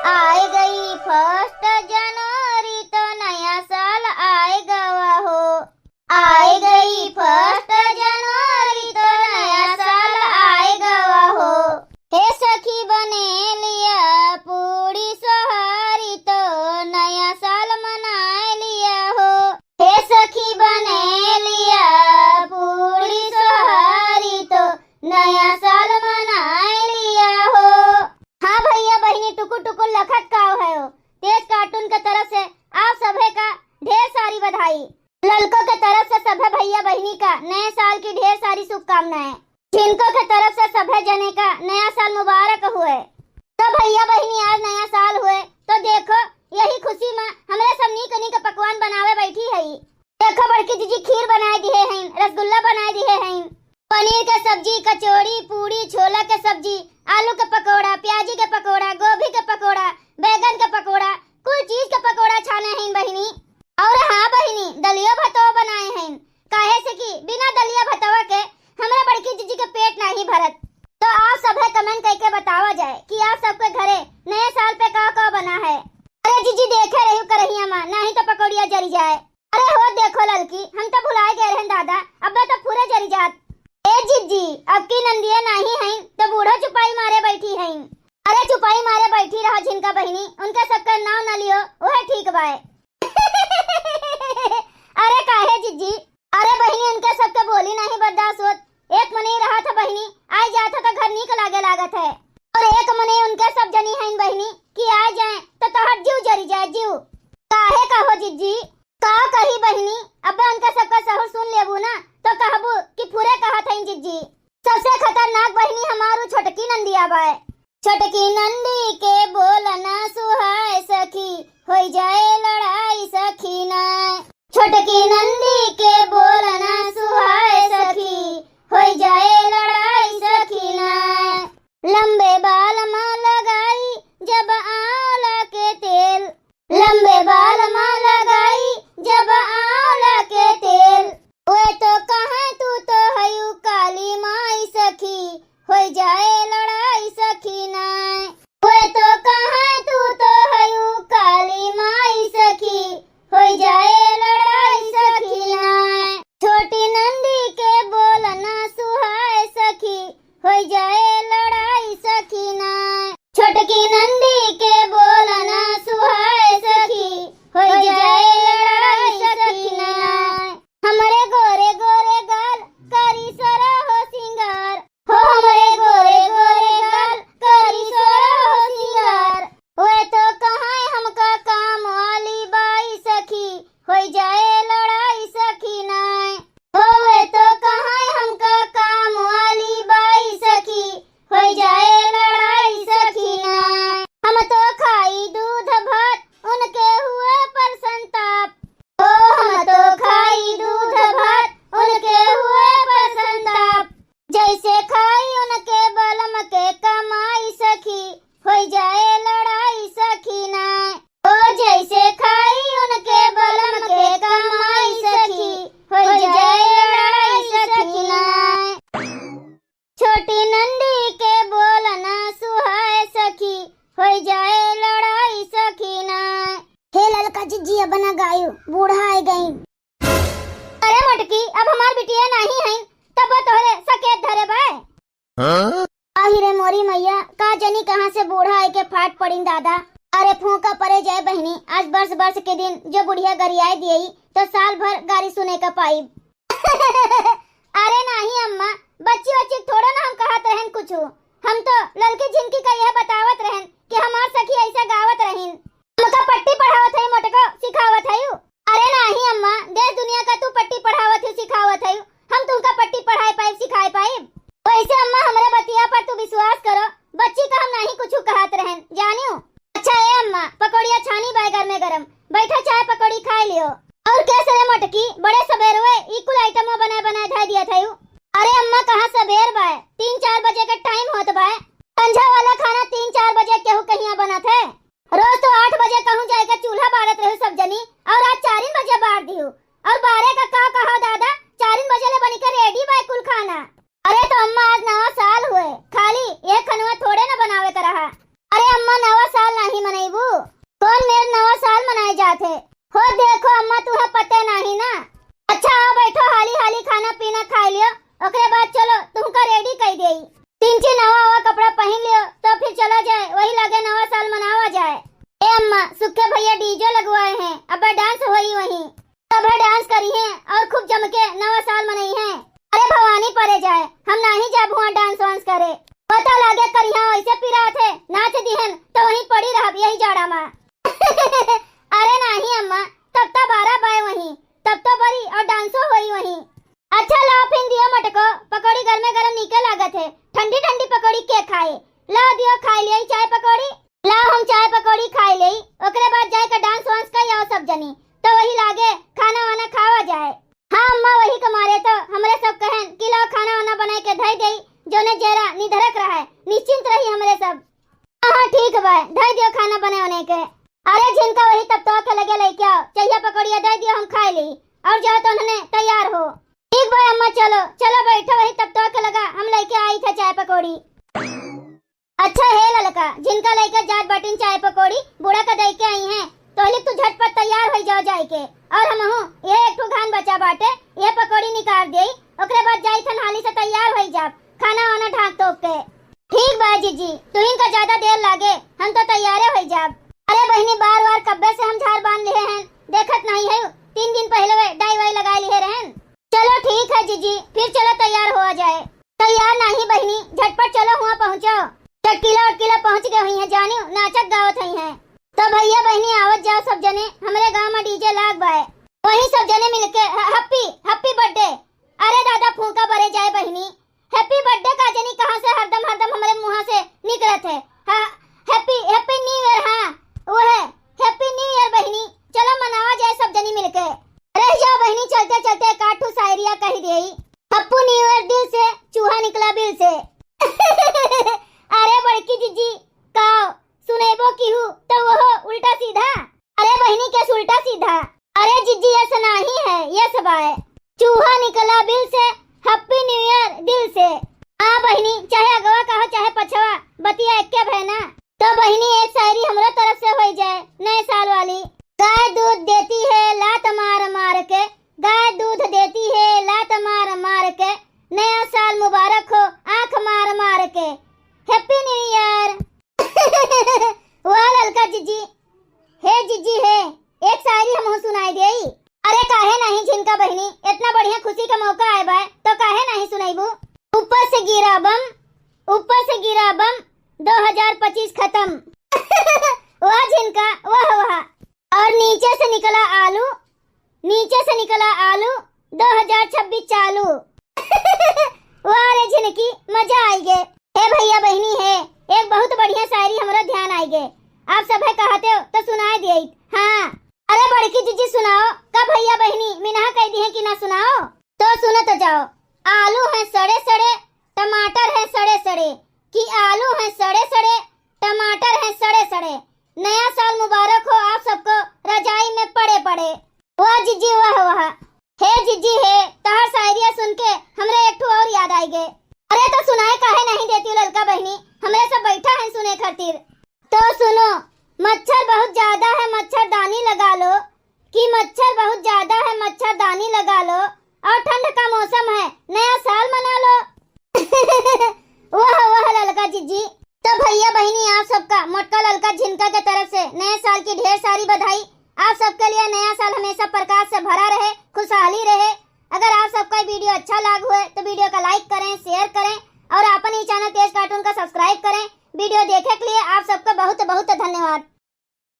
आए गई फर्स्ट जनवरी तो नया साल आएगा हो। आए गई फर्स्ट जनवरी तो नया साल आएगा हो। हे सखी बने लिया पूरी सोहारी तो नया साल मनाए लिया हो। हे सखी बने लिया पूरी सोहारी तो नया साल मनाए लिया हो। हाँ भैया बहनी टुकुर टुकुर लखत काव है हो। तेज कार्टून के तरफ से आप सभी का ढेर सारी बधाई। लड़कों के तरफ से सभी भैया बहनी का नए साल की ढेर सारी शुभकामनाएं। जिनको के तरफ से सभी जने का नया साल मुबारक हुए। तो भैया बहनी आज नया साल हुए तो देखो यही खुशी में हमारे सब नीक नीक पकवान बनावे बैठी है। देखो बड़की जीजी खीर बनाए दिए हैं, रसगुल्ला बनाए दिए हैं, पनीर के सब्जी, कचौड़ी, पूरी, छोला के सब्जी, आलू के पकोड़ा, प्याजी के पकोड़ा, गोभी के पकोड़ा, बैगन के पकोड़ा, कुल चीज के पकोड़ा छाने हैं बहिनी। और हाँ बहिनी दलिया भतवा बनाए हैं। काहे से कि बिना दलिया भतवा के हमारे बड़की जीजी के पेट नहीं भरत। तो आप सब कमेंट करके बतावा जाए कि आप सबके घरे नए साल पे का बना है। अरे जीजी देखे रही करहिया माँ नहीं तो पकौड़िया जरी जाए। अरे हो देखो लड़की हम तो भुलाए गए रहे दादा, अब तो पूरे जरी जात। ए जीजी अब की नंदिया नहीं हैं तो बूढ़ो चुपाई मारे बैठी हैं। अरे चुपाई मारे बैठी रहो जिनका बहिनी उनका सबका नाम न लियो वह ठीक बाय। अरे काहे जीजी, अरे बहिनी उनके सबके बोली नहीं बर्दाश्त होत। एक मनी रहा था बहिनी आई जाता तो घर नीक लागे लागत है, और एक मनी उनके सब जनी हैं बहिनी कि आ जाए तो तोहर जीव जरी जाए जीव। काहे कहो जीजी का कही बहिनी, अब उनका सबका सहर सुन लेबू ना तो कहबू कि पूरे कहा था जीजी। सबसे खतरनाक बहिनी हमारू छोटकी नंदिया बाय। छोटकी नंदी के बोलना सुहाए सखी हो जाए लड़ाई सखी ना। छोटकी नंदी के बोलना सुहाए सखी हो जाए लड़ाई सखी ना। लंबे बाल माँ लगाई जब आंवला के तेल, लंबे बाल माँ लगाई जब आंवला के तेल। वे तो कहाँ तू तो हयू काली माई सखी हो जाए लड़ाई सखी ना। वे तो कहाँ तू तो हयू काली माई सखी हो जाए लड़ाई सखी ना। छोटी नंदी के बोलना सुहाए सखी हो जाए लड़ाई सखी ना। छोटकी नंदी के बोलना सुहाए सखी हो जाए लड़ाई सखी ना। हमारे गोरे गोरे गाल करी सोरा हो सिंगार हो, हमारे गोरे गोरे गाल करी सोरा हो सिंगार। वे तो कहाँ हमका काम वाली बाई सखी हो जाए लड़ाई सखी ना। हो वे तो कहाँ हमका काम वाली बाई सखी हो जाए लड़ाई सखी ना। हम तो खाई दूध भात उनके हुए पर संताप हो, हम तो खाई दूध भात उनके हुए पर संताप। जैसे खाई उनके बलम के कमाई सखी हो जाए लड़ाई सखी ना। ओ जैसे खाई उनके बलम के कमाई सखी हो जाए लड़ाई सखी ना। छोटी नंदी के बोलना सुहाए सखी हो जाए लड़ाई सखी ना। हे ललका जीजी अब ना गायू बूढ़ा आई गई। अरे मटकी अब हमार बिटिया नहीं है तब तोहरे सकेत धरे बाय। आहिरे मोरी मैया का जनी कहाँ से बूढ़ा आई के फाट पड़ी दादा। अरे फूका परे जाए बहनी आज बरस बरस के दिन जो बुढ़िया गरियाई दिए तो साल भर गारी सुने का पाई। अरे नहीं अम्मा बच्ची बच्ची थोड़ा ना हम कहत रहन कुछ, हम तो ललकी झिनकी का यह बतावत रहन कि हमार सखी ऐसा गावत रहीन। हमका पट्टी पढ़ावत है मोटको सिखावत है। अरे नहीं अम्मा देश दुनिया का तू पट्टी पढ़ावत है सिखावत है, हम तुमका पट्टी पढ़ाई पाई सिखाई पाई। वैसे अम्मा हमारे बतिया पर तू विश्वास करो बच्ची का हम नहीं कुछ कहत रहन जानियो। अच्छा है अम्मा पकौड़िया छानी बैगर में गरम बैठा चाय पकौड़ी खाए लियो। और कैसे रे मटकी बड़े सबेर हुए इकुल आइटम बनाए बनाए धा दिया था। अरे अम्मा कहाँ सबेर बाय 3-4 बजे का टाइम होत बाय। संझा वाला खाना 3-4 बजे केहू कहिया बना थे। रोज तो 8 बजे कहूँ जाएगा चूल्हा बारत रहे सब जनी और आज 4 बजे बार दियो। और 12 का कहो दादा 4 बजे ले बनी कर रेडी बाय कुल खाना। अरे तो अम्मा आज नवा साल हुए खाली ये खनवा थोड़े न बनावे कर रहा। अरे अम्मा नवा साल नहीं मनाई चलो ठीक बा, दे दियो खाना बने होने के। अरे जिनका वही तब तो के लगे लेके आओ, चाहिए पकौड़िया दे दियो, हम खा ली और जाओ तो उन्होंने तैयार हो। ठीक भाई अम्मा, चलो चलो बैठो, वही तब तो के लगा हम लेके आई थे चाय पकौड़ी। अच्छा है ललका, जिनका लेकर जात बाटिन चाय पकौड़ी बूढ़ा का दे के आई हैं, तो तू झटपट तैयार हो जाओ जाए के। और हम हूं ये एक ठो घान बचा बाटे, ये पकौड़ी निकाल देई, ओकरे बाद जाई थन हाली से तैयार हो जा, खाना वाना ढाक तोप के। ठीक बा जीजी, तुहिन का ज्यादा देर लागे, हम तो तैयार हो जा। अरे बहनी बार बार कब्बे से हम झाड़ बांध लिए हैं, देखत नहीं है, 3 दिन पहले वे डाई वाई लगा लिए रहन। चलो ठीक है जीजी, फिर चलो तैयार हो जाए। तैयार नहीं बहनी, झटपट चलो हुआ पहुँचो, चटकीला पहुँच गए हुई है, जानी नाचत गावत हुई है। तो भैया बहनी आवत जाओ सब जने, हमारे गांव में डीजे लाग बाय, वही सब जने मिलके हैप्पी बर्थडे। अरे दादा फूंका भरे जाए बहनी, हैप्पी बर्थडे का जनी कहां से हरदम हमारे मुंह से निकलत है। हैप्पी न्यू ईयर, हां वो है हैप्पी न्यू ईयर बहनी, चलो मनावा जाए सब जनी मिलके। रह जाओ बहनी, चलते चलते काठू शायरिया कह देई, हैप्पी न्यू ईयर दिल से चूहा निकला बिल से। अरे बड़की जीजी का सुनेबो की हूँ तो वो उल्टा सीधा। अरे बहनी कैसे उल्टा सीधा? अरे जीजी ये सुना ही है, ये सब है, चूहा निकला बिल से हैप्पी न्यू ईयर दिल से। हाँ बहनी, चाहे अगवा कहो चाहे पछवा, बतिया एक के बहना। तो बहनी एक शायरी हमरा तरफ से हो जाए नए साल वाली। गाय दूध देती है लात मार मार के, गाय दूध देती है लात मार मार के, नया साल मुबारक हो आंख मार मार के, हैप्पी न्यू ईयर। वाह ललका जीजी, हे जीजी है, एक शायरी हम सुनाई देई। अरे काहे नहीं झिनका बहनी, इतना बढ़िया खुशी का मौका आए बा तो काहे नहीं सुनाईबू। ऊपर से गिरा बम 2025 खत्म। वाह झिनका वाह वाह। और नीचे से निकला आलू 2026 चालू। वाह रे झिनकी, मजा आई गे। हे भैया बहनी है, एक बहुत बढ़िया शायरी हमारा ध्यान आई गे, आप सब है कहते हो तो सुनाई दिए। हाँ अरे बड़की जीजी सुनाओ, कब भैया बहनी मिनहा कह दी है कि ना सुनाओ, तो सुनो तो जाओ। आलू है सड़े सड़े टमाटर है सड़े सड़े, कि आलू है सड़े सड़े टमाटर है सड़े सड़े, नया साल मुबारक हो आप सबको रजाई में पड़े पड़े। वाह जीजी वाह वाह। हे जीजी है, तहर शायरिया सुन के हमरे एक ठो और याद आई गे। अरे तो सुनाए काहे नहीं देती ललका बहनी, हमरे सब बैठा है सुने खातिर। तो सुनो, मच्छर बहुत ज्यादा है मच्छरदानी लगा लो, कि मच्छर बहुत ज्यादा है मच्छरदानी लगा लो, और ठंड का मौसम है नया साल मना लो। वाह वाह ललका जीजी। तो भैया बहनी आप सबका मोटका ललका झिनका के तरफ से नए साल की ढेर सारी बधाई। आप सबके लिए नया साल हमेशा प्रकाश से भरा रहे, खुशहाली रहे। अगर आप सबका वीडियो अच्छा लगा हुआ है तो वीडियो का लाइक करें, शेयर करें और अपने चैनल तेज कार्टून का सब्सक्राइब करें। वीडियो देखने के लिए आप सबका बहुत बहुत धन्यवाद।